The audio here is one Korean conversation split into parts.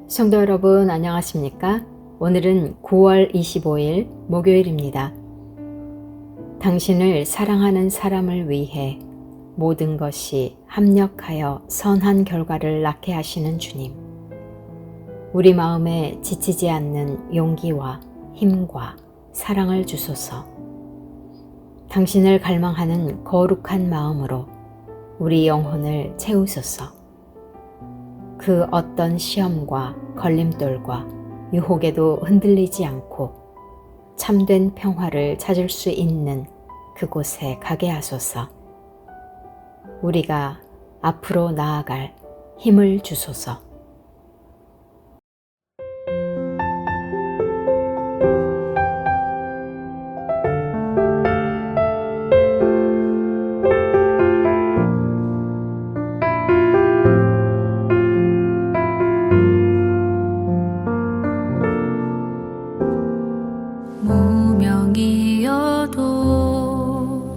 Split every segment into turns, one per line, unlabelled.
성도 여러분 안녕하십니까? 오늘은 9월 25일 목요일입니다. 당신을 사랑하는 사람을 위해 모든 것이 합력하여 선한 결과를 낳게 하시는 주님. 우리 마음에 지치지 않는 용기와 힘과 사랑을 주소서. 당신을 갈망하는 거룩한 마음으로 우리 영혼을 채우소서. 그 어떤 시험과 걸림돌과 유혹에도 흔들리지 않고 참된 평화를 찾을 수 있는 그곳에 가게 하소서. 우리가 앞으로 나아갈 힘을 주소서.
무명이어도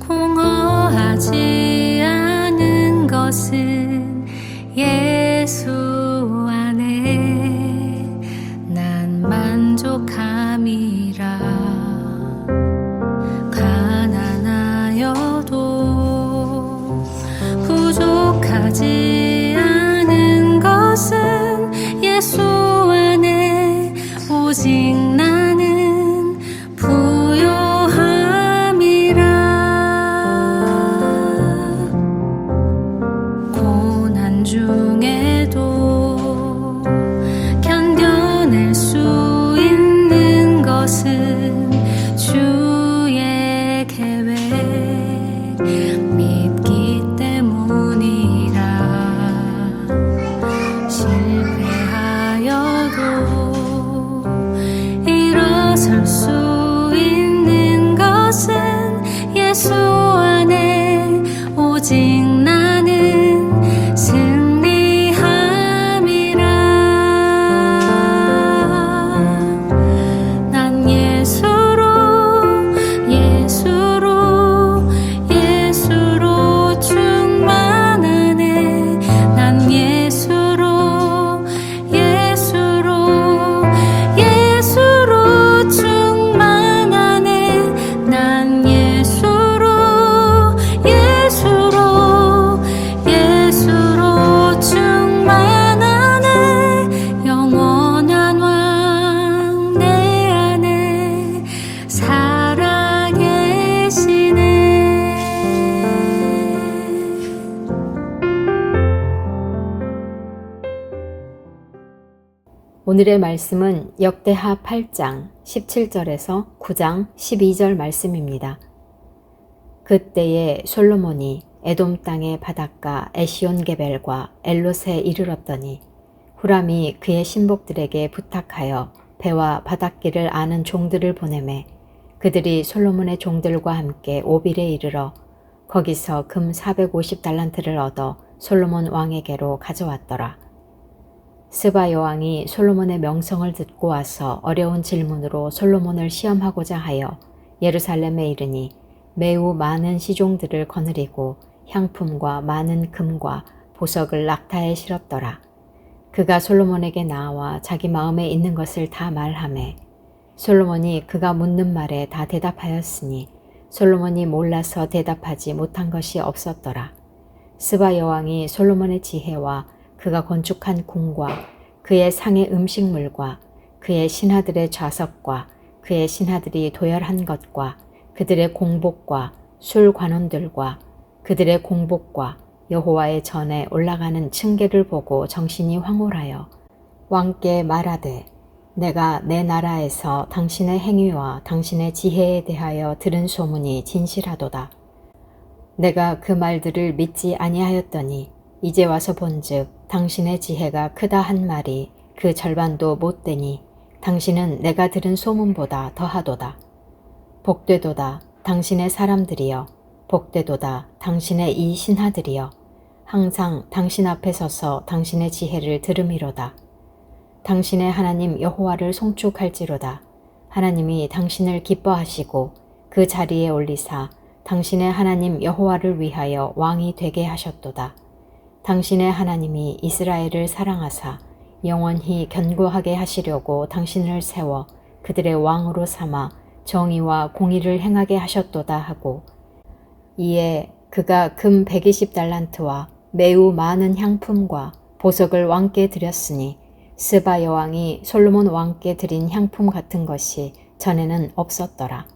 공허하지 않은 것은 예수 안에 난 만족함이라. 가난하여도 부족하지 않은 것은 예수 안에 오직 나는 부요함이라. 고난 중에도 견뎌낼 수 있는 것은 주의 계획 믿기 때문이라. 실패하여도 일어설 수 있는 것은 예수 안에 오직 나는 승리함이라. 난 예수로 충만하네. 난 예수로 충만하네. 난 예수로 충만하네. 영원한 왕 내 안에 살아계시네.
오늘의 말씀은 역대하 8장 17절에서 9장 12절 말씀입니다. 그때에 솔로몬이 에돔 땅의 바닷가 에시온게벨과 엘롯에 이르렀더니 후람이 그의 신복들에게 부탁하여 배와 바닷길을 아는 종들을 보내매 그들이 솔로몬의 종들과 함께 오빌에 이르러 거기서 금 450달란트를 얻어 솔로몬 왕에게로 가져왔더라. 스바 여왕이 솔로몬의 명성을 듣고 와서 어려운 질문으로 솔로몬을 시험하고자 하여 예루살렘에 이르니 매우 많은 시종들을 거느리고 향품과 많은 금과 보석을 낙타에 실었더라. 그가 솔로몬에게 나와 자기 마음에 있는 것을 다 말하매 솔로몬이 그가 묻는 말에 다 대답하였으니 솔로몬이 몰라서 대답하지 못한 것이 없었더라. 스바 여왕이 솔로몬의 지혜와 그가 건축한 궁과 그의 상의 음식물과 그의 신하들의 좌석과 그의 신하들이 도열한 것과 그들의 공복과 술 관원들과 그들의 공복과 여호와의 전에 올라가는 층계를 보고 정신이 황홀하여 왕께 말하되 내가 내 나라에서 당신의 행위와 당신의 지혜에 대하여 들은 소문이 진실하도다. 내가 그 말들을 믿지 아니하였더니 이제 와서 본즉 당신의 지혜가 크다 한 말이 그 절반도 못 되니 당신은 내가 들은 소문보다 더하도다. 복되도다 당신의 사람들이여, 복되도다 당신의 이 신하들이여, 항상 당신 앞에 서서 당신의 지혜를 들음이로다. 당신의 하나님 여호와를 송축할지로다. 하나님이 당신을 기뻐하시고 그 자리에 올리사 당신의 하나님 여호와를 위하여 왕이 되게 하셨도다. 당신의 하나님이 이스라엘을 사랑하사 영원히 견고하게 하시려고 당신을 세워 그들의 왕으로 삼아 정의와 공의를 행하게 하셨도다 하고, 이에 그가 금 120달란트와 매우 많은 향품과 보석을 왕께 드렸으니 스바 여왕이 솔로몬 왕께 드린 향품 같은 것이 전에는 없었더라.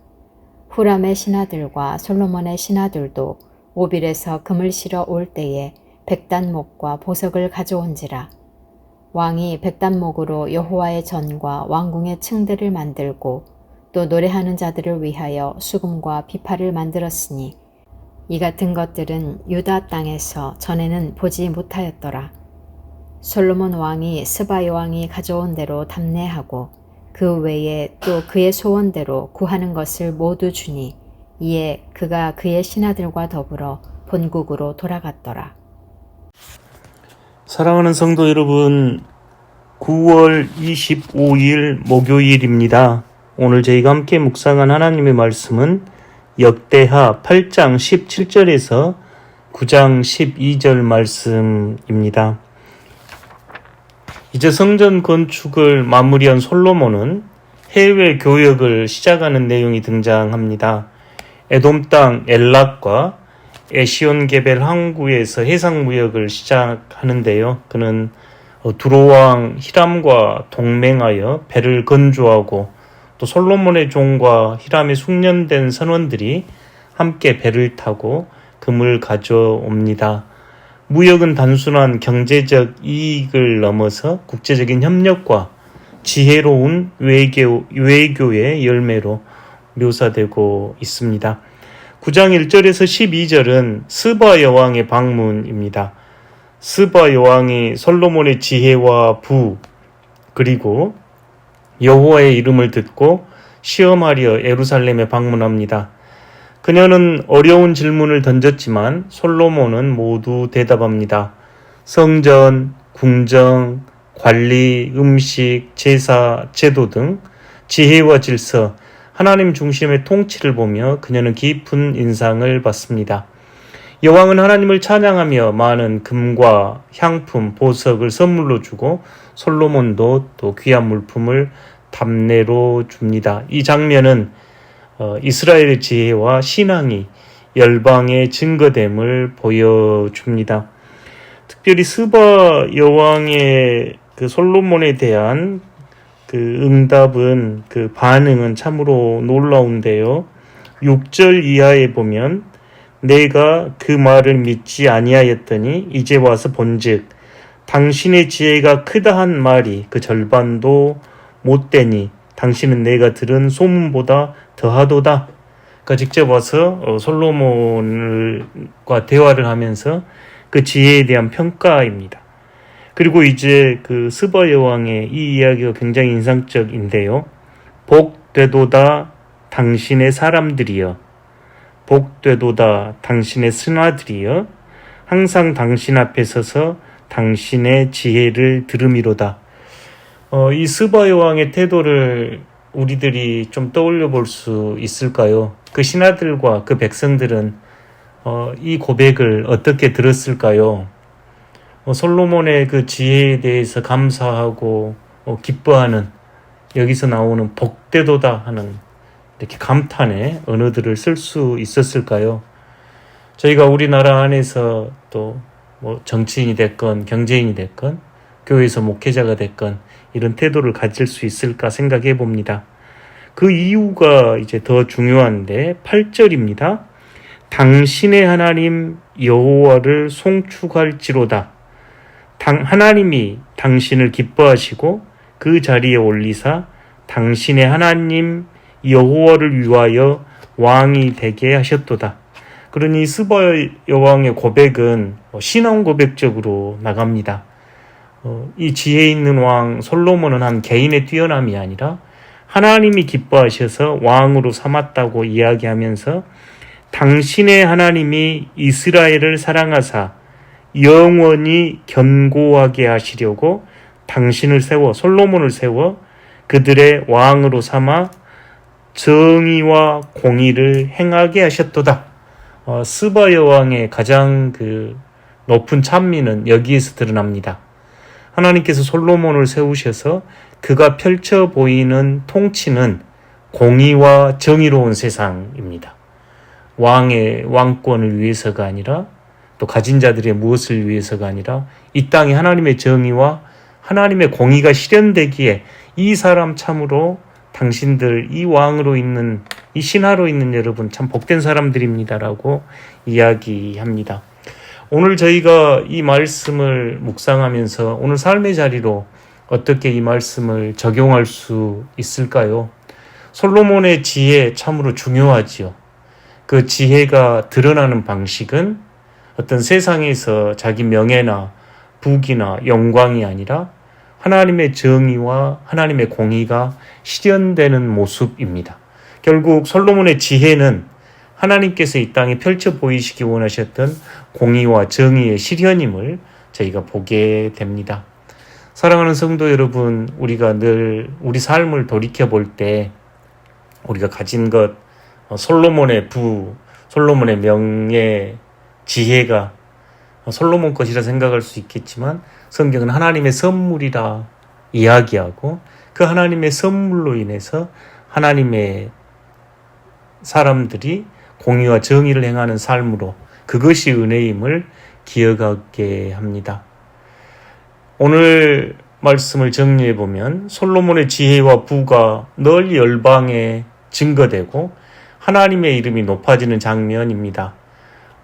후람의 신하들과 솔로몬의 신하들도 오빌에서 금을 실어 올 때에 백단목과 보석을 가져온지라. 왕이 백단목으로 여호와의 전과 왕궁의 층들을 만들고 또 노래하는 자들을 위하여 수금과 비파를 만들었으니 이 같은 것들은 유다 땅에서 전에는 보지 못하였더라. 솔로몬 왕이 스바 여왕이 가져온 대로 답례하고 그 외에 또 그의 소원대로 구하는 것을 모두 주니 이에 그가 그의 신하들과 더불어 본국으로 돌아갔더라.
사랑하는 성도 여러분, 9월 25일 목요일입니다. 오늘 저희가 함께 묵상한 하나님의 말씀은 역대하 8장 17절에서 9장 12절 말씀입니다. 이제 성전 건축을 마무리한 솔로몬은 해외 교역을 시작하는 내용이 등장합니다. 에돔 땅 엘락과 에시온게벨 항구에서 해상무역을 시작하는데요. 그는 두로왕 히람과 동맹하여 배를 건조하고 또 솔로몬의 종과 히람의 숙련된 선원들이 함께 배를 타고 금을 가져옵니다. 무역은 단순한 경제적 이익을 넘어서 국제적인 협력과 지혜로운 외교의 열매로 묘사되고 있습니다. 9장 1절에서 12절은 스바 여왕의 방문입니다. 스바 여왕이 솔로몬의 지혜와 부 그리고 여호와의 이름을 듣고 시험하려 예루살렘에 방문합니다. 그녀는 어려운 질문을 던졌지만 솔로몬은 모두 대답합니다. 성전, 궁정, 관리, 음식, 제사, 제도 등 지혜와 질서, 하나님 중심의 통치를 보며 그녀는 깊은 인상을 받습니다. 여왕은 하나님을 찬양하며 많은 금과 향품, 보석을 선물로 주고 솔로몬도 또 귀한 물품을 답례로 줍니다. 이 장면은 이스라엘의 지혜와 신앙이 열방의 증거됨을 보여줍니다. 특별히 스바 여왕의 그 솔로몬에 대한 그 응답은, 그 반응은 참으로 놀라운데요. 6절 이하에 보면 내가 그 말을 믿지 아니하였더니 이제 와서 본즉 당신의 지혜가 크다 한 말이 그 절반도 못되니 당신은 내가 들은 소문보다 더하도다. 그러니까 직접 와서 솔로몬과 대화를 하면서 그 지혜에 대한 평가입니다. 그리고 이제 그 스바 여왕의 이 이야기가 굉장히 인상적인데요. 복되도다 당신의 사람들이여, 복되도다 당신의 신하들이여, 항상 당신 앞에 서서 당신의 지혜를 들음이로다. 이 스바 여왕의 태도를 우리들이 좀 떠올려 볼 수 있을까요? 그 신하들과 그 백성들은 이 고백을 어떻게 들었을까요? 솔로몬의 그 지혜에 대해서 감사하고 기뻐하는, 여기서 나오는 복되도다 하는 이렇게 감탄의 언어들을 쓸 수 있었을까요? 저희가 우리나라 안에서 또 뭐 정치인이 됐건 경제인이 됐건 교회에서 목회자가 됐건 이런 태도를 가질 수 있을까 생각해 봅니다. 그 이유가 이제 더 중요한데 8절입니다. 당신의 하나님 여호와를 송축할지로다. 하나님이 당신을 기뻐하시고 그 자리에 올리사 당신의 하나님 여호와를 위하여 왕이 되게 하셨도다. 그러니 스바 여왕의 고백은 신앙 고백적으로 나갑니다. 이 지혜 있는 왕 솔로몬은 한 개인의 뛰어남이 아니라 하나님이 기뻐하셔서 왕으로 삼았다고 이야기하면서 당신의 하나님이 이스라엘을 사랑하사 영원히 견고하게 하시려고 당신을 세워, 솔로몬을 세워 그들의 왕으로 삼아 정의와 공의를 행하게 하셨도다. 스바 여왕의 가장 그 높은 찬미는 여기에서 드러납니다. 하나님께서 솔로몬을 세우셔서 그가 펼쳐 보이는 통치는 공의와 정의로운 세상입니다. 왕의 왕권을 위해서가 아니라 또 가진 자들의 무엇을 위해서가 아니라 이 땅에 하나님의 정의와 하나님의 공의가 실현되기에 이 사람 참으로 당신들 이 왕으로 있는 이 신하로 있는 여러분 참 복된 사람들입니다라고 이야기합니다. 오늘 저희가 이 말씀을 묵상하면서 오늘 삶의 자리로 어떻게 이 말씀을 적용할 수 있을까요? 솔로몬의 지혜 참으로 중요하지요. 그 지혜가 드러나는 방식은 어떤 세상에서 자기 명예나 부귀나 영광이 아니라 하나님의 정의와 하나님의 공의가 실현되는 모습입니다. 결국 솔로몬의 지혜는 하나님께서 이 땅에 펼쳐 보이시기 원하셨던 공의와 정의의 실현임을 저희가 보게 됩니다. 사랑하는 성도 여러분, 우리가 늘 우리 삶을 돌이켜볼 때 우리가 가진 것, 솔로몬의 솔로몬의 명예, 지혜가 솔로몬 것이라 생각할 수 있겠지만 성경은 하나님의 선물이라 이야기하고 그 하나님의 선물로 인해서 하나님의 사람들이 공의와 정의를 행하는 삶으로 그것이 은혜임을 기억하게 합니다. 오늘 말씀을 정리해 보면 솔로몬의 지혜와 부가 널리 열방에 증거되고 하나님의 이름이 높아지는 장면입니다.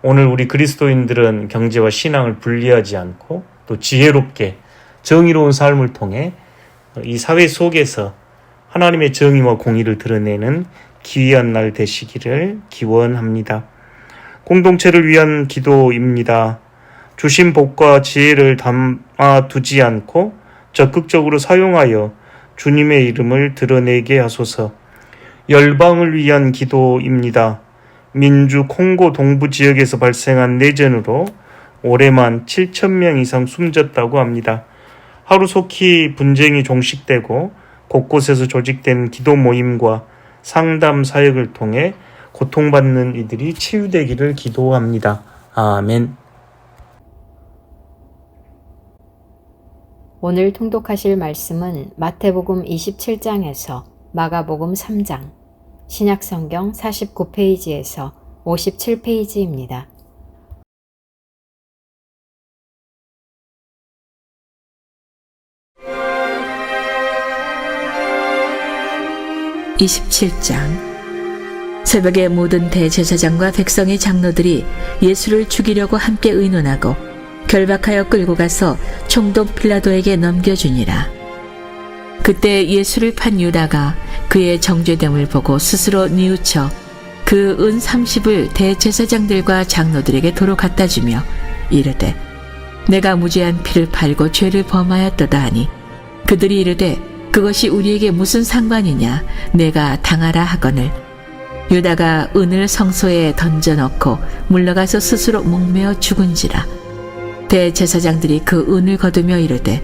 오늘 우리 그리스도인들은 경제와 신앙을 분리하지 않고 또 지혜롭게 정의로운 삶을 통해 이 사회 속에서 하나님의 정의와 공의를 드러내는 기이한 날 되시기를 기원합니다. 공동체를 위한 기도입니다. 주신 복과 지혜를 담아두지 않고 적극적으로 사용하여 주님의 이름을 드러내게 하소서. 열방을 위한 기도입니다. 민주 콩고 동부 지역에서 발생한 내전으로 올해만 7,000명 이상 숨졌다고 합니다. 하루속히 분쟁이 종식되고 곳곳에서 조직된 기도 모임과 상담 사역을 통해 고통받는 이들이 치유되기를 기도합니다. 아멘.
오늘 통독하실 말씀은 마태복음 27장에서 마가복음 3장, 신약성경 49페이지에서 57페이지입니다.
(27장) 새벽에 모든 대제사장과 백성의 장로들이 예수를 죽이려고 함께 의논하고 결박하여 끌고 가서 총독 빌라도에게 넘겨주니라. 그때 예수를 판 유다가 그의 정죄됨을 보고 스스로 뉘우쳐 그 은 30을 대제사장들과 장로들에게 도로 갖다 주며 이르되 내가 무죄한 피를 팔고 죄를 범하였도다 하니 그들이 이르되 그것이 우리에게 무슨 상관이냐 내가 당하라 하거늘 유다가 은을 성소에 던져넣고 물러가서 스스로 목매어 죽은지라. 대제사장들이 그 은을 거두며 이르되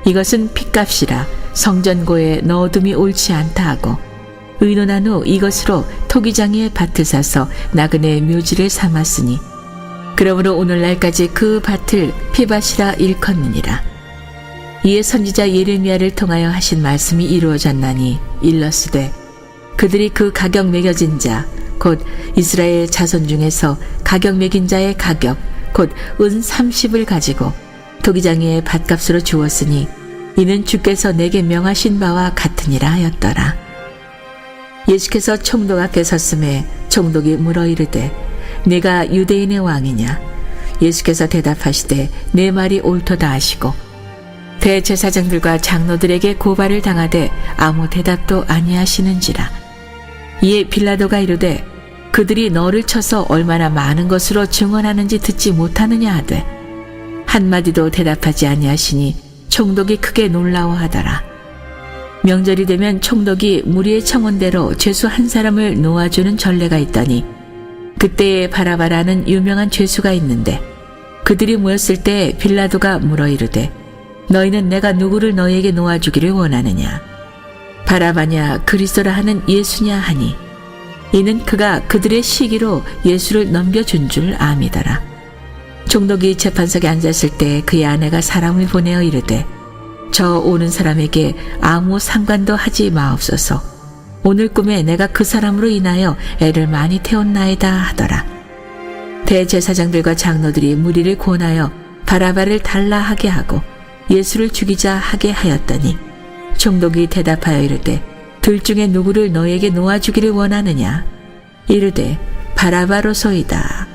이것은 핏값이라 성전고에 넣어둠이 옳지 않다 하고 의논한 후 이것으로 토기장이의 밭을 사서 나그네의 묘지를 삼았으니 그러므로 오늘날까지 그 밭을 피밭이라 일컫느니라. 이에 선지자 예레미야를 통하여 하신 말씀이 이루어졌나니 일렀으되 그들이 그 가격 매겨진 자 곧 이스라엘 자손 중에서 가격 매긴 자의 가격 곧 은 30을 가지고 토기장이의 밭값으로 주었으니 이는 주께서 내게 명하신 바와 같으니라 하였더라. 예수께서 총독 앞에 섰음에 총독이 물어 이르되 네가 유대인의 왕이냐? 예수께서 대답하시되 내 말이 옳도다 하시고 대제사장들과 장로들에게 고발을 당하되 아무 대답도 아니하시는지라. 이에 빌라도가 이르되 그들이 너를 쳐서 얼마나 많은 것으로 증언하는지 듣지 못하느냐 하되 한마디도 대답하지 아니하시니 총독이 크게 놀라워하더라. 명절이 되면 총독이 무리의 청원대로 죄수 한 사람을 놓아주는 전례가 있더니 그때에 바라바라는 유명한 죄수가 있는데 그들이 모였을 때 빌라도가 물어 이르되 너희는 내가 누구를 너희에게 놓아주기를 원하느냐? 바라바냐 그리스도라 하는 예수냐 하니 이는 그가 그들의 시기로 예수를 넘겨준 줄 암이더라. 총독이 재판석에 앉았을 때 그의 아내가 사람을 보내어 이르되 저 오는 사람에게 아무 상관도 하지 마옵소서. 오늘 꿈에 내가 그 사람으로 인하여 애를 많이 태웠나이다 하더라. 대제사장들과 장로들이 무리를 권하여 바라바를 달라 하게 하고 예수를 죽이자 하게 하였더니 총독이 대답하여 이르되 둘 중에 누구를 너에게 놓아주기를 원하느냐? 이르되 바라바로소이다.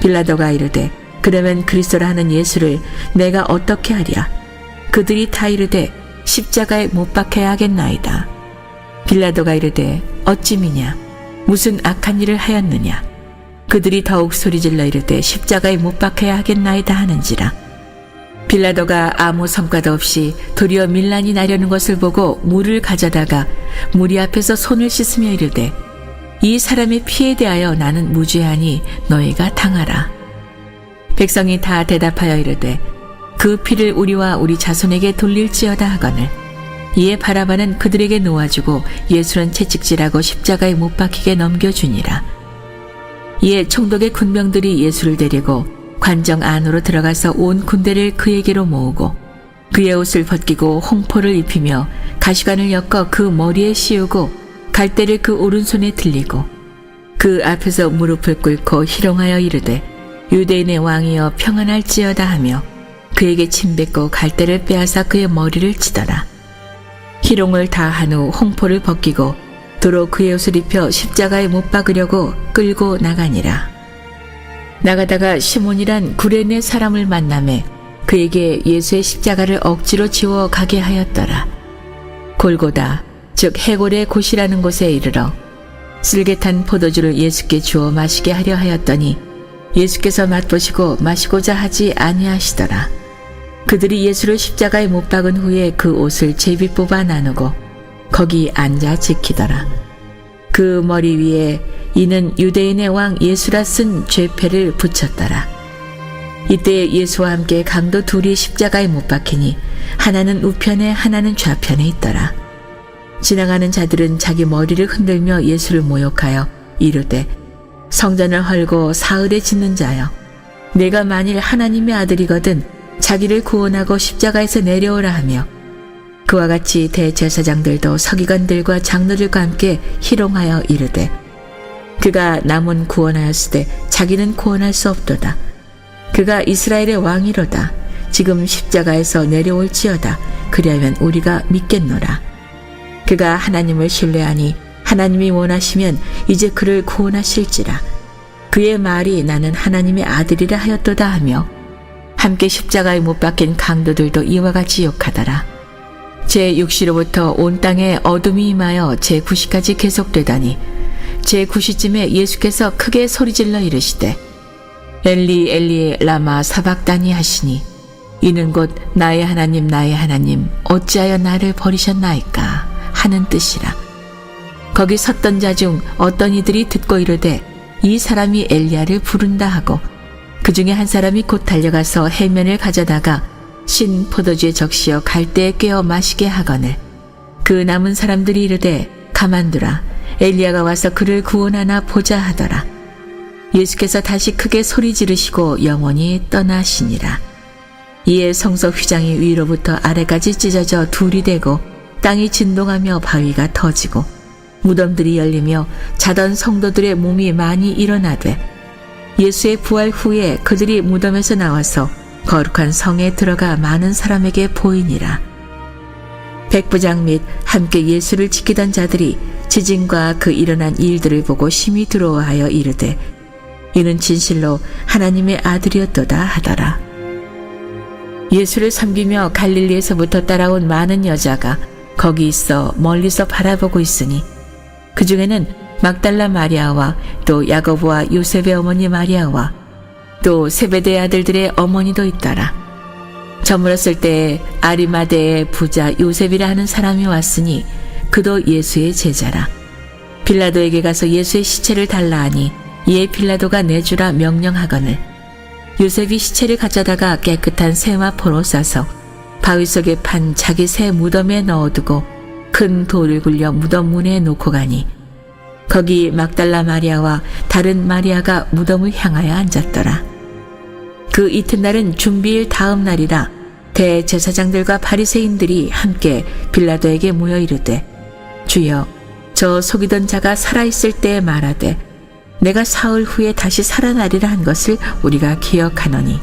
빌라도가 이르되 그러면 그리스도라 하는 예수를 내가 어떻게 하랴? 그들이 다 이르되 십자가에 못 박혀야 하겠나이다. 빌라도가 이르되 어찌미냐? 무슨 악한 일을 하였느냐? 그들이 더욱 소리질러 이르되 십자가에 못 박혀야 하겠나이다 하는지라. 빌라도가 아무 성과도 없이 도리어 밀란이 나려는 것을 보고 물을 가져다가 무리 앞에서 손을 씻으며 이르되 이 사람의 피에 대하여 나는 무죄하니 너희가 당하라. 백성이 다 대답하여 이르되 그 피를 우리와 우리 자손에게 돌릴지어다 하거늘. 이에 바라바는 그들에게 놓아주고 예수는 채찍질하고 십자가에 못 박히게 넘겨주니라. 이에 총독의 군병들이 예수를 데리고 관정 안으로 들어가서 온 군대를 그에게로 모으고 그의 옷을 벗기고 홍포를 입히며 가시관을 엮어 그 머리에 씌우고 갈대를 그 오른손에 들리고 그 앞에서 무릎을 꿇고 희롱하여 이르되 유대인의 왕이여 평안할지어다 하며 그에게 침뱉고 갈대를 빼앗아 그의 머리를 치더라. 희롱을 다 한 후 홍포를 벗기고 도로 그의 옷을 입혀 십자가에 못 박으려고 끌고 나가니라. 나가다가 시몬이란 구레네 사람을 만나매 그에게 예수의 십자가를 억지로 지워 가게 하였더라. 골고다 즉 해골의 곳이라는 곳에 이르러 쓸개탄 포도주를 예수께 주어 마시게 하려 하였더니 예수께서 맛보시고 마시고자 하지 아니하시더라. 그들이 예수를 십자가에 못 박은 후에 그 옷을 제비 뽑아 나누고 거기 앉아 지키더라. 그 머리 위에 이는 유대인의 왕 예수라 쓴 죄패를 붙였더라. 이때 예수와 함께 강도 둘이 십자가에 못 박히니 하나는 우편에 하나는 좌편에 있더라. 지나가는 자들은 자기 머리를 흔들며 예수를 모욕하여 이르되 성전을 헐고 사흘에 짓는 자여 내가 만일 하나님의 아들이거든 자기를 구원하고 십자가에서 내려오라 하며 그와 같이 대제사장들도 서기관들과 장로들과 함께 희롱하여 이르되 그가 남은 구원하였으되 자기는 구원할 수 없도다. 그가 이스라엘의 왕이로다. 지금 십자가에서 내려올지어다. 그리하면 우리가 믿겠노라. 그가 하나님을 신뢰하니 하나님이 원하시면 이제 그를 구원하실지라. 그의 말이 나는 하나님의 아들이라 하였도다 하며 함께 십자가에 못 박힌 강도들도 이와 같이 욕하더라. 제6시로부터 온 땅에 어둠이 임하여 제9시까지 계속되다니 제9시쯤에 예수께서 크게 소리질러 이르시되 엘리 엘리 라마 사박다니 하시니 이는 곧 나의 하나님 어찌하여 나를 버리셨나이까 하는 뜻이라. 거기 섰던 자 중 어떤 이들이 듣고 이르되 이 사람이 엘리야를 부른다 하고 그 중에 한 사람이 곧 달려가서 해면을 가져다가 신 포도주에 적시어 갈대에 꿰어 마시게 하거늘 그 남은 사람들이 이르되 가만두라 엘리야가 와서 그를 구원하나 보자 하더라. 예수께서 다시 크게 소리 지르시고 영원히 떠나시니라. 이에 성석 휘장이 위로부터 아래까지 찢어져 둘이 되고 땅이 진동하며 바위가 터지고 무덤들이 열리며 자던 성도들의 몸이 많이 일어나되 예수의 부활 후에 그들이 무덤에서 나와서 거룩한 성에 들어가 많은 사람에게 보이니라. 백부장 및 함께 예수를 지키던 자들이 지진과 그 일어난 일들을 보고 심히 두려워하여 이르되 이는 진실로 하나님의 아들이었도다 하더라. 예수를 섬기며 갈릴리에서부터 따라온 많은 여자가 거기 있어 멀리서 바라보고 있으니 그 중에는 막달라 마리아와 또 야고보와 요셉의 어머니 마리아와 또 세베대의 아들들의 어머니도 있더라. 저물었을 때 아리마대의 부자 요셉이라 하는 사람이 왔으니 그도 예수의 제자라. 빌라도에게 가서 예수의 시체를 달라 하니 이에 빌라도가 내주라 명령하거늘 요셉이 시체를 가져다가 깨끗한 세마포로 싸서 바위 속에 판 자기 새 무덤에 넣어두고 큰 돌을 굴려 무덤 문에 놓고 가니 거기 막달라 마리아와 다른 마리아가 무덤을 향하여 앉았더라. 그 이튿날은 준비일 다음 날이라 대제사장들과 바리새인들이 함께 빌라도에게 모여 이르되 주여 저 속이던 자가 살아있을 때에 말하되 내가 사흘 후에 다시 살아나리라 한 것을 우리가 기억하노니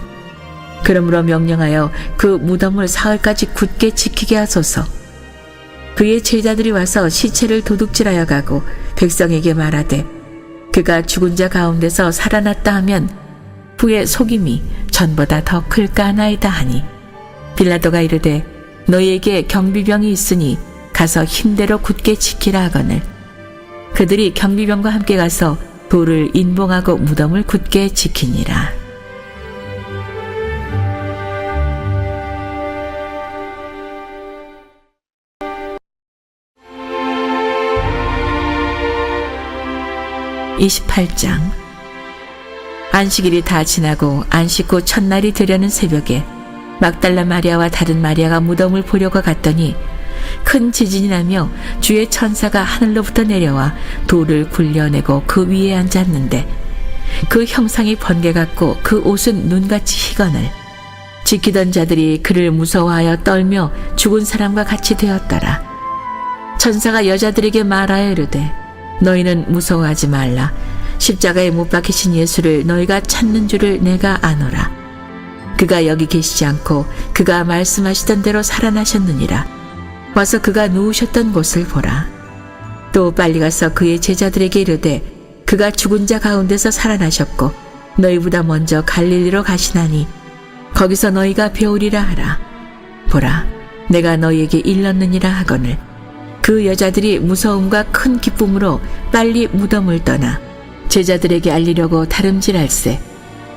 그러므로 명령하여 그 무덤을 사흘까지 굳게 지키게 하소서. 그의 제자들이 와서 시체를 도둑질하여 가고 백성에게 말하되 그가 죽은 자 가운데서 살아났다 하면 후에 속임이 전보다 더 클까 하나이다 하니 빌라도가 이르되 너희에게 경비병이 있으니 가서 힘대로 굳게 지키라 하거늘 그들이 경비병과 함께 가서 돌을 인봉하고 무덤을 굳게 지키니라. (28장) 안식일이 다 지나고 안식 후 첫날이 되려는 새벽에 막달라 마리아와 다른 마리아가 무덤을 보려고 갔더니 큰 지진이 나며 주의 천사가 하늘로부터 내려와 돌을 굴려내고 그 위에 앉았는데 그 형상이 번개 같고 그 옷은 눈같이 희거늘 지키던 자들이 그를 무서워하여 떨며 죽은 사람과 같이 되었더라. 천사가 여자들에게 말하여 이르되 너희는 무서워하지 말라. 십자가에 못 박히신 예수를 너희가 찾는 줄을 내가 아노라. 그가 여기 계시지 않고 그가 말씀하시던 대로 살아나셨느니라. 와서 그가 누우셨던 곳을 보라. 또 빨리 가서 그의 제자들에게 이르되 그가 죽은 자 가운데서 살아나셨고 너희보다 먼저 갈릴리로 가시나니 거기서 너희가 배우리라 하라. 보라, 내가 너희에게 일렀느니라 하거늘 그 여자들이 무서움과 큰 기쁨으로 빨리 무덤을 떠나 제자들에게 알리려고 다름질할세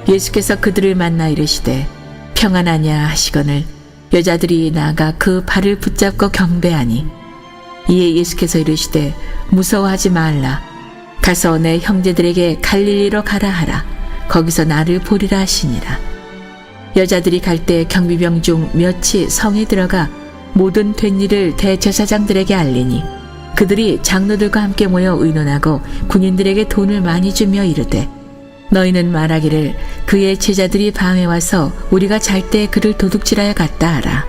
예수께서 그들을 만나 이르시되 평안하냐 하시거늘 여자들이 나아가 그 발을 붙잡고 경배하니 이에 예수께서 이르시되 무서워하지 말라. 가서 내 형제들에게 갈릴리로 가라 하라. 거기서 나를 보리라 하시니라. 여자들이 갈 때 경비병 중 몇이 성에 들어가 모든 된 일을 대제사장들에게 알리니 그들이 장로들과 함께 모여 의논하고 군인들에게 돈을 많이 주며 이르되 너희는 말하기를 그의 제자들이 밤에 와서 우리가 잘 때 그를 도둑질하여 갔다 하라.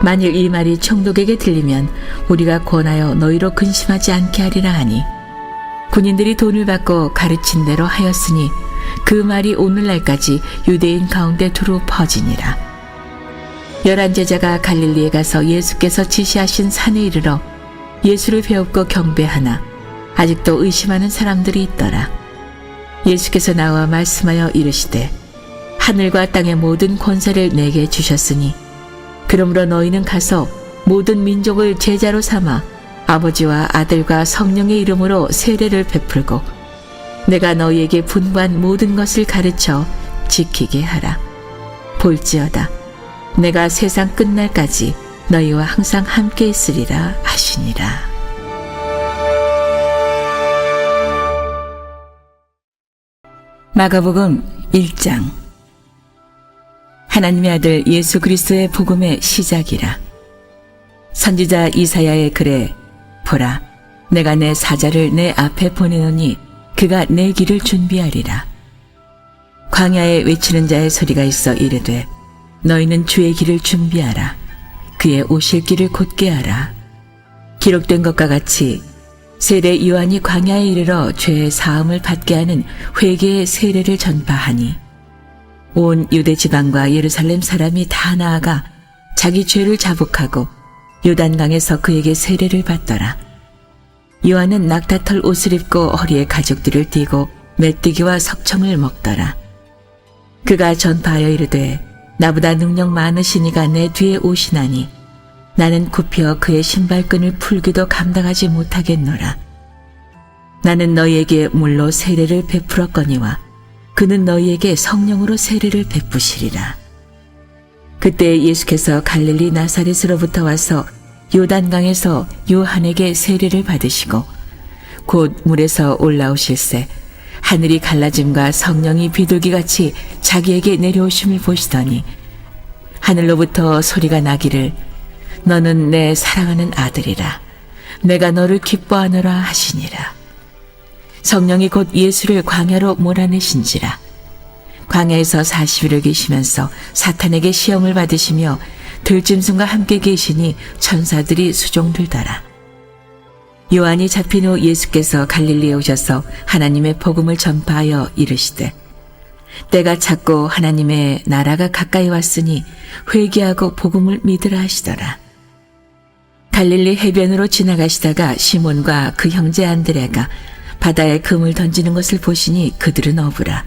만일 이 말이 총독에게 들리면 우리가 권하여 너희로 근심하지 않게 하리라 하니 군인들이 돈을 받고 가르친 대로 하였으니 그 말이 오늘날까지 유대인 가운데 두루 퍼지니라. 11 제자가 갈릴리에 가서 예수께서 지시하신 산에 이르러 예수를 배웁고 경배하나 아직도 의심하는 사람들이 있더라. 예수께서 나와 말씀하여 이르시되 하늘과 땅의 모든 권세를 내게 주셨으니 그러므로 너희는 가서 모든 민족을 제자로 삼아 아버지와 아들과 성령의 이름으로 세례를 베풀고 내가 너희에게 분부한 모든 것을 가르쳐 지키게 하라. 볼지어다 내가 세상 끝날까지 너희와 항상 함께 있으리라 하시니라. 마가복음 1장. 하나님의 아들 예수 그리스도의 복음의 시작이라. 선지자 이사야의 글에 보라, 내가 내 사자를 내 앞에 보내노니 그가 내 길을 준비하리라. 광야에 외치는 자의 소리가 있어 이르되 너희는 주의 길을 준비하라. 그의 오실 길을 곧게 하라. 기록된 것과 같이 세례 요한이 광야에 이르러 죄의 사함을 받게 하는 회개의 세례를 전파하니 온 유대 지방과 예루살렘 사람이 다 나아가 자기 죄를 자복하고 요단강에서 그에게 세례를 받더라. 요한은 낙타털 옷을 입고 허리에 가죽들을 띠고 메뚜기와 석청을 먹더라. 그가 전파하여 이르되 나보다 능력 많으시니가 내 뒤에 오시나니 나는 굽혀 그의 신발끈을 풀기도 감당하지 못하겠노라. 나는 너희에게 물로 세례를 베풀었거니와 그는 너희에게 성령으로 세례를 베푸시리라. 그때 예수께서 갈릴리 나사렛으로부터 와서 요단강에서 요한에게 세례를 받으시고 곧 물에서 올라오실새 하늘이 갈라짐과 성령이 비둘기같이 자기에게 내려오심을 보시더니 하늘로부터 소리가 나기를 너는 내 사랑하는 아들이라. 내가 너를 기뻐하노라 하시니라. 성령이 곧 예수를 광야로 몰아내신지라. 광야에서 40일을 계시면서 사탄에게 시험을 받으시며 들짐승과 함께 계시니 천사들이 수종들더라. 요한이 잡힌 후 예수께서 갈릴리에 오셔서 하나님의 복음을 전파하여 이르시되 때가 찼고 하나님의 나라가 가까이 왔으니 회개하고 복음을 믿으라 하시더라. 갈릴리 해변으로 지나가시다가 시몬과 그 형제 안드레가 바다에 금을 던지는 것을 보시니 그들은 어부라.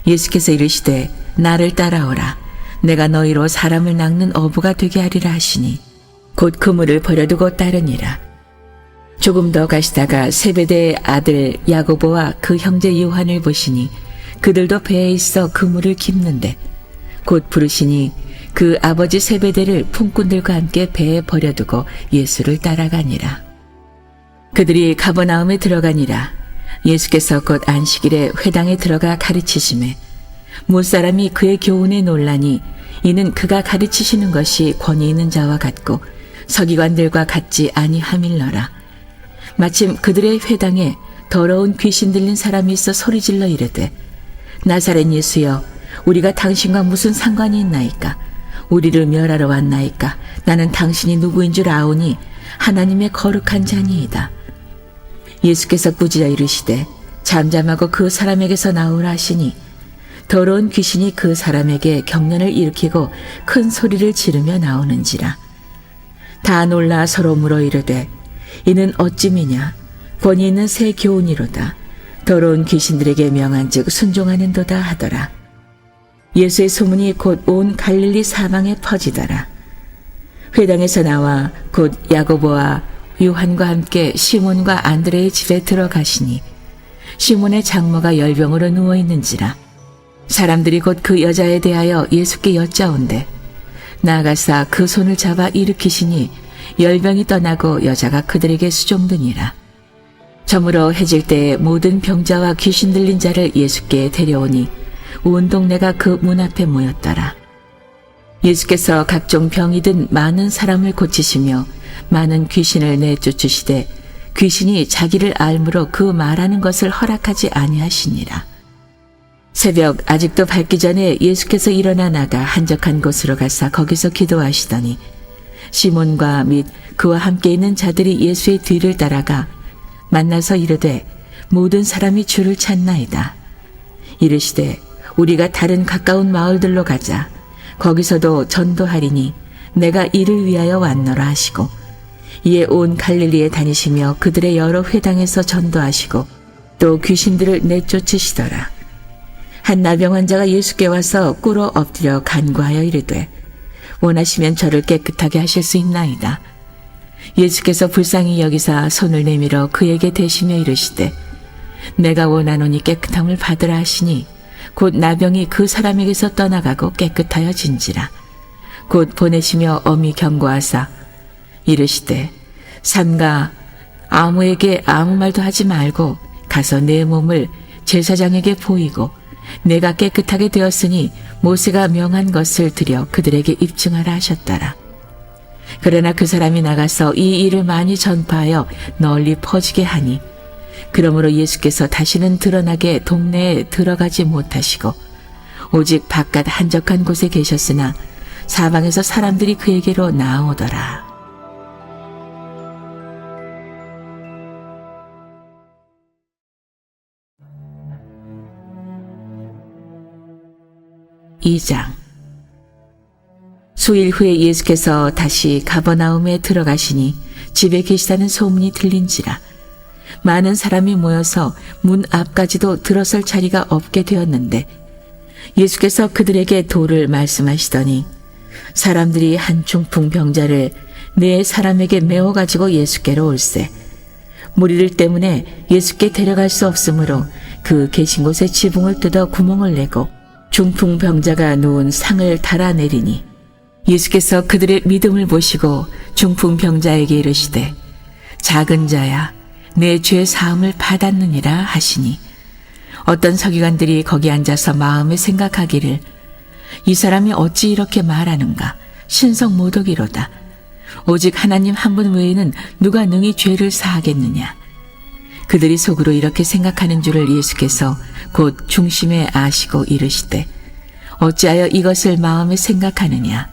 예수께서 이르시되 나를 따라오라. 내가 너희로 사람을 낚는 어부가 되게 하리라 하시니 곧 그물을 버려두고 따르니라. 조금 더 가시다가 세베대의 아들 야고보와 그 형제 요한을 보시니 그들도 배에 있어 그물을 깁는데 곧 부르시니 그 아버지 세베대를 품꾼들과 함께 배에 버려두고 예수를 따라가니라. 그들이 가버나움에 들어가니라. 예수께서 곧 안식일에 회당에 들어가 가르치시매 못사람이 그의 교훈에 놀라니 이는 그가 가르치시는 것이 권위 있는 자와 같고 서기관들과 같지 아니함일러라. 마침 그들의 회당에 더러운 귀신 들린 사람이 있어 소리질러 이르되 나사렛 예수여 우리가 당신과 무슨 상관이 있나이까? 우리를 멸하러 왔나이까? 나는 당신이 누구인 줄 아오니 하나님의 거룩한 자니이다. 예수께서 꾸짖어 이르시되 잠잠하고 그 사람에게서 나오라 하시니 더러운 귀신이 그 사람에게 경련을 일으키고 큰 소리를 지르며 나오는지라. 다 놀라 서로 물어 이르되 이는 어찌미냐? 권위 있는 새 교훈이로다. 더러운 귀신들에게 명한즉 순종하는도다 하더라. 예수의 소문이 곧 온 갈릴리 사방에 퍼지더라. 회당에서 나와 곧 야고보와 요한과 함께 시몬과 안드레의 집에 들어가시니 시몬의 장모가 열병으로 누워 있는지라. 사람들이 곧 그 여자에 대하여 예수께 여짜온대 나아가사 그 손을 잡아 일으키시니 열병이 떠나고 여자가 그들에게 수종드니라. 저물어 해질 때에 모든 병자와 귀신 들린 자를 예수께 데려오니 온 동네가 그 문 앞에 모였더라. 예수께서 각종 병이 든 많은 사람을 고치시며 많은 귀신을 내쫓으시되 귀신이 자기를 알므로 그 말하는 것을 허락하지 아니하시니라. 새벽 아직도 밝기 전에 예수께서 일어나 나가 한적한 곳으로 가사 거기서 기도하시더니 시몬과 및 그와 함께 있는 자들이 예수의 뒤를 따라가 만나서 이르되 모든 사람이 주를 찾나이다. 이르시되 우리가 다른 가까운 마을들로 가자. 거기서도 전도하리니 내가 이를 위하여 왔노라 하시고 이에 온 갈릴리에 다니시며 그들의 여러 회당에서 전도하시고 또 귀신들을 내쫓으시더라. 한 나병 환자가 예수께 와서 꿇어 엎드려 간구하여 이르되 원하시면 저를 깨끗하게 하실 수 있나이다. 예수께서 불쌍히 여기사 손을 내밀어 그에게 대시며 이르시되 내가 원하노니 깨끗함을 받으라 하시니 곧 나병이 그 사람에게서 떠나가고 깨끗하여 진지라. 곧 보내시며 엄히 경고하사 이르시되 삼가 아무에게 아무 말도 하지 말고 가서 내 몸을 제사장에게 보이고 내가 깨끗하게 되었으니 모세가 명한 것을 드려 그들에게 입증하라 하셨더라. 그러나 그 사람이 나가서 이 일을 많이 전파하여 널리 퍼지게 하니 그러므로 예수께서 다시는 드러나게 동네에 들어가지 못하시고 오직 바깥 한적한 곳에 계셨으나 사방에서 사람들이 그에게로 나아오더라. (2장) 수일 후에 예수께서 다시 가버나움에 들어가시니 집에 계시다는 소문이 들린지라. 많은 사람이 모여서 문 앞까지도 들어설 자리가 없게 되었는데 예수께서 그들에게 도를 말씀하시더니 사람들이 한 중풍 병자를 네 사람에게 메워 가지고 예수께로 올세. 무리들 때문에 예수께 데려갈 수 없으므로 그 계신 곳에 지붕을 뜯어 구멍을 내고 중풍 병자가 누운 상을 달아내리니 예수께서 그들의 믿음을 보시고 중풍 병자에게 이르시되 작은 자야 내 죄 사함을 받았느니라 하시니 어떤 서기관들이 거기 앉아서 마음에 생각하기를 이 사람이 어찌 이렇게 말하는가 신성 모독이로다. 오직 하나님 한 분 외에는 누가 능히 죄를 사하겠느냐. 그들이 속으로 이렇게 생각하는 줄을 예수께서 곧 중심에 아시고 이르시되 어찌하여 이것을 마음에 생각하느냐.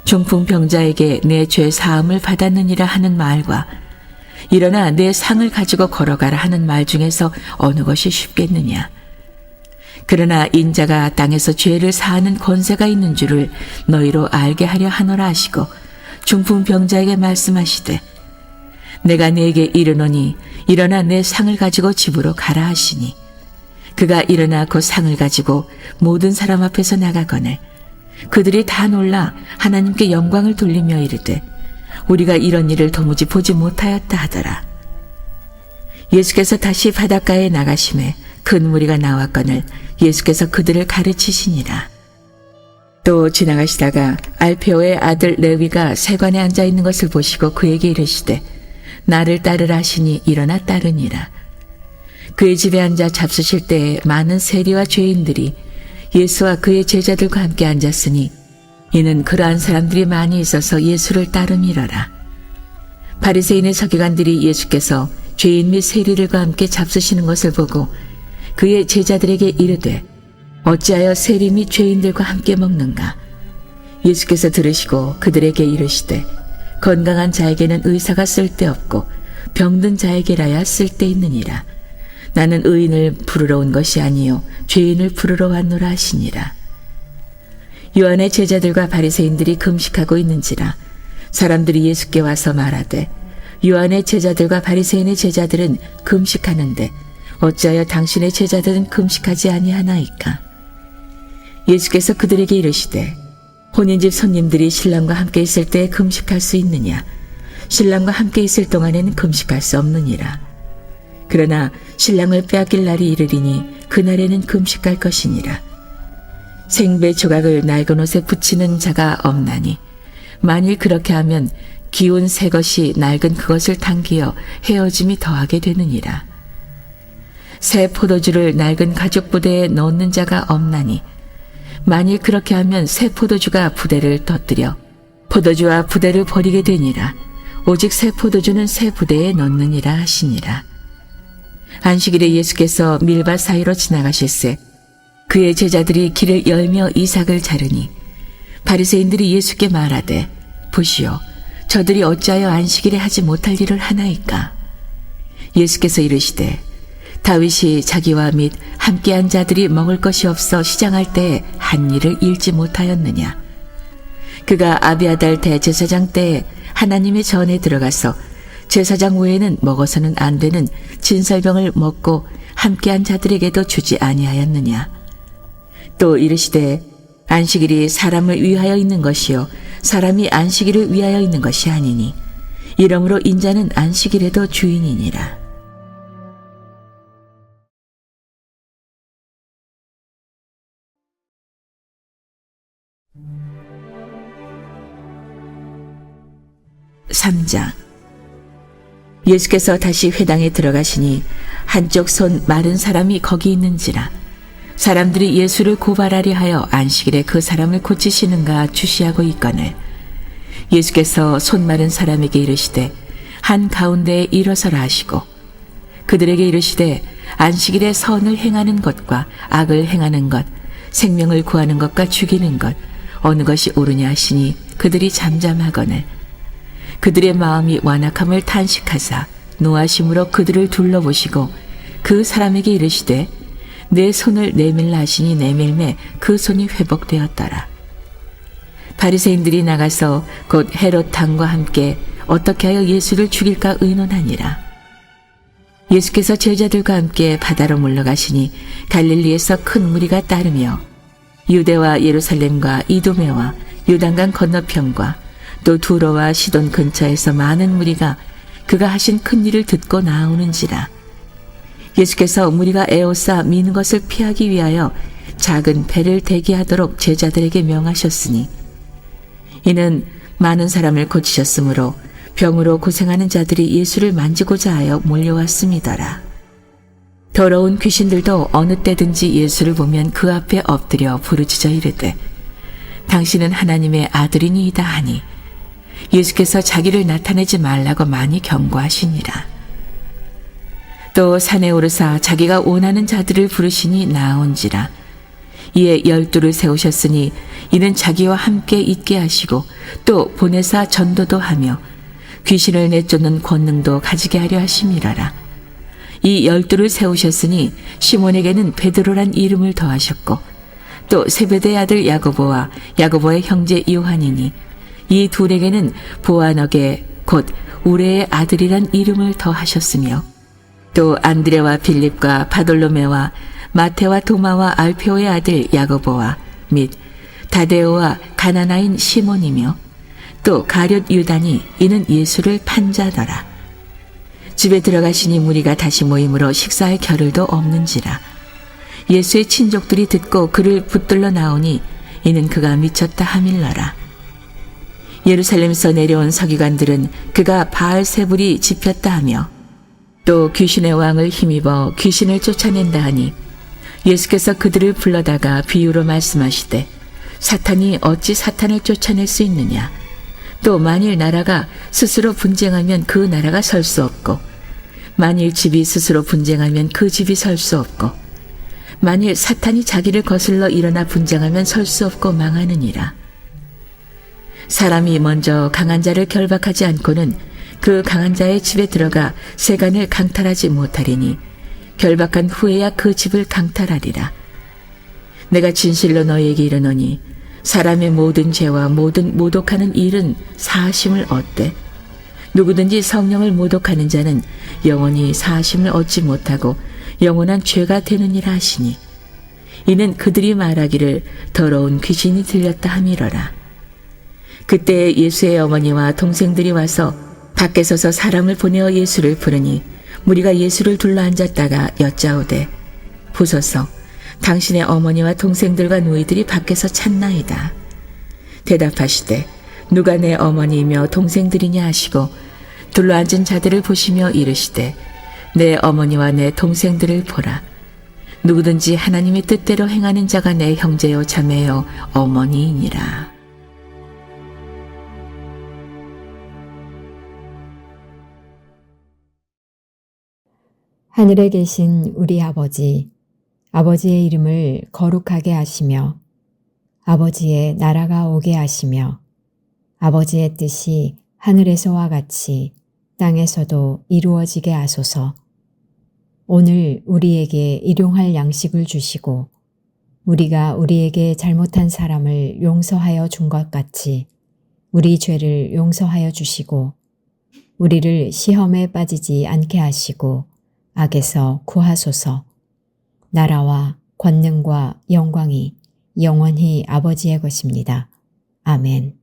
중풍병자에게 내 죄 사함을 받았느니라 하는 말과 일어나 내 상을 가지고 걸어가라 하는 말 중에서 어느 것이 쉽겠느냐. 그러나 인자가 땅에서 죄를 사하는 권세가 있는 줄을 너희로 알게 하려 하노라 하시고 중풍병자에게 말씀하시되 내가 네게 이르노니 일어나 내 상을 가지고 집으로 가라 하시니 그가 일어나 그 상을 가지고 모든 사람 앞에서 나가거늘 그들이 다 놀라 하나님께 영광을 돌리며 이르되 우리가 이런 일을 도무지 보지 못하였다 하더라. 예수께서 다시 바닷가에 나가심에 큰 무리가 나왔거늘 예수께서 그들을 가르치시니라. 또 지나가시다가 알페오의 아들 레위가 세관에 앉아 있는 것을 보시고 그에게 이르시되 나를 따르라 하시니 일어나 따르니라. 그의 집에 앉아 잡수실 때에 많은 세리와 죄인들이 예수와 그의 제자들과 함께 앉았으니 이는 그러한 사람들이 많이 있어서 예수를 따름이러라. 바리새인의 서기관들이 예수께서 죄인 및 세리들과 함께 잡수시는 것을 보고 그의 제자들에게 이르되 어찌하여 세리 및 죄인들과 함께 먹는가. 예수께서 들으시고 그들에게 이르시되 건강한 자에게는 의사가 쓸데없고 병든 자에게라야 쓸데있느니라. 나는 의인을 부르러 온 것이 아니요 죄인을 부르러 왔노라 하시니라. 요한의 제자들과 바리새인들이 금식하고 있는지라 사람들이 예수께 와서 말하되 요한의 제자들과 바리새인의 제자들은 금식하는데 어찌하여 당신의 제자들은 금식하지 아니하나이까. 예수께서 그들에게 이르시되 혼인집 손님들이 신랑과 함께 있을 때 금식할 수 있느냐. 신랑과 함께 있을 동안에는 금식할 수 없느니라. 그러나 신랑을 빼앗길 날이 이르리니 그날에는 금식할 것이니라. 생배 조각을 낡은 옷에 붙이는 자가 없나니 만일 그렇게 하면 기운 새 것이 낡은 그것을 당기어 헤어짐이 더하게 되느니라. 새 포도주를 낡은 가죽 부대에 넣는 자가 없나니 만일 그렇게 하면 새 포도주가 부대를 터뜨려 포도주와 부대를 버리게 되니라. 오직 새 포도주는 새 부대에 넣느니라 하시니라. 안식일에 예수께서 밀밭 사이로 지나가실새 그의 제자들이 길을 열며 이삭을 자르니 바리새인들이 예수께 말하되 보시오 저들이 어찌하여 안식일에 하지 못할 일을 하나이까. 예수께서 이르시되 다윗이 자기와 및 함께한 자들이 먹을 것이 없어 시장할 때에 한 일을 잃지 못하였느냐. 그가 아비아달 대제사장 때에 하나님의 전에 들어가서 제사장 외에는 먹어서는 안 되는 진설병을 먹고 함께한 자들에게도 주지 아니하였느냐. 또 이르시되 안식일이 사람을 위하여 있는 것이요 사람이 안식일을 위하여 있는 것이 아니니 이러므로 인자는 안식일에도 주인이니라. (3장) 예수께서 다시 회당에 들어가시니 한쪽 손 마른 사람이 거기 있는지라. 사람들이 예수를 고발하려 하여 안식일에 그 사람을 고치시는가 주시하고 있거늘 예수께서 손 마른 사람에게 이르시되 한 가운데에 일어서라 하시고 그들에게 이르시되 안식일에 선을 행하는 것과 악을 행하는 것 생명을 구하는 것과 죽이는 것 어느 것이 옳으냐 하시니 그들이 잠잠하거늘 그들의 마음이 완악함을 탄식하사 노하심으로 그들을 둘러보시고 그 사람에게 이르시되 내 손을 내밀라 하시니 내밀매 그 손이 회복되었더라. 바리새인들이 나가서 곧 헤롯 왕과 함께 어떻게 하여 예수를 죽일까 의논하니라. 예수께서 제자들과 함께 바다로 물러가시니 갈릴리에서 큰 무리가 따르며 유대와 예루살렘과 이두메와 요단강 건너편과 또 두로와 시돈 근처에서 많은 무리가 그가 하신 큰 일을 듣고 나오는지라. 예수께서 무리가 에워싸 미는 것을 피하기 위하여 작은 배를 대기하도록 제자들에게 명하셨으니 이는 많은 사람을 고치셨으므로 병으로 고생하는 자들이 예수를 만지고자 하여 몰려왔음이더라. 더러운 귀신들도 어느 때든지 예수를 보면 그 앞에 엎드려 부르짖어 이르되 당신은 하나님의 아들이니이다 하니 예수께서 자기를 나타내지 말라고 많이 경고하시니라. 또 산에 오르사 자기가 원하는 자들을 부르시니 나온지라. 이에 12를 세우셨으니 이는 자기와 함께 있게 하시고 또 보내사 전도도 하며 귀신을 내쫓는 권능도 가지게 하려 하심이라라. 이 12를 세우셨으니 시몬에게는 베드로란 이름을 더하셨고 또 세베대의 아들 야고보와 야고보의 형제 요한이니 이 둘에게는 보아너게 곧 우레의 아들이란 이름을 더하셨으며 또 안드레와 빌립과 바돌로메와 마테와 도마와 알페오의 아들 야고보와 및 다데오와 가나나인 시몬이며 또 가룟 유다니 이는 예수를 판 자더라. 집에 들어가시니 무리가 다시 모임으로 식사할 겨를도 없는지라. 예수의 친족들이 듣고 그를 붙들러 나오니 이는 그가 미쳤다 하밀러라. 예루살렘에서 내려온 서기관들은 그가 바알세불이 집혔다 하며 또 귀신의 왕을 힘입어 귀신을 쫓아낸다 하니 예수께서 그들을 불러다가 비유로 말씀하시되 사탄이 어찌 사탄을 쫓아낼 수 있느냐. 또 만일 나라가 스스로 분쟁하면 그 나라가 설 수 없고 만일 집이 스스로 분쟁하면 그 집이 설 수 없고 만일 사탄이 자기를 거슬러 일어나 분쟁하면 설 수 없고 망하느니라. 사람이 먼저 강한 자를 결박하지 않고는 그 강한 자의 집에 들어가 세간을 강탈하지 못하리니 결박한 후에야 그 집을 강탈하리라. 내가 진실로 너희에게 이르노니 사람의 모든 죄와 모든 모독하는 일은 사하심을 얻되 누구든지 성령을 모독하는 자는 영원히 사하심을 얻지 못하고 영원한 죄가 되느니라 하시니 이는 그들이 말하기를 더러운 귀신이 들렸다 함이러라. 그때 예수의 어머니와 동생들이 와서 밖에 서서 사람을 보내어 예수를 부르니 무리가 예수를 둘러앉았다가 여짜오되 보소서 당신의 어머니와 동생들과 노이들이 밖에서 찾나이다. 대답하시되 누가 내 어머니이며 동생들이냐 하시고 둘러앉은 자들을 보시며 이르시되 내 어머니와 내 동생들을 보라. 누구든지 하나님의 뜻대로 행하는 자가 내 형제요 자매요 어머니이니라.
하늘에 계신 우리 아버지, 아버지의 이름을 거룩하게 하시며 아버지의 나라가 오게 하시며 아버지의 뜻이 하늘에서와 같이 땅에서도 이루어지게 하소서. 오늘 우리에게 일용할 양식을 주시고 우리가 우리에게 잘못한 사람을 용서하여 준 것 같이 우리 죄를 용서하여 주시고 우리를 시험에 빠지지 않게 하시고 악에서 구하소서. 나라와 권능과 영광이 영원히 아버지의 것입니다. 아멘.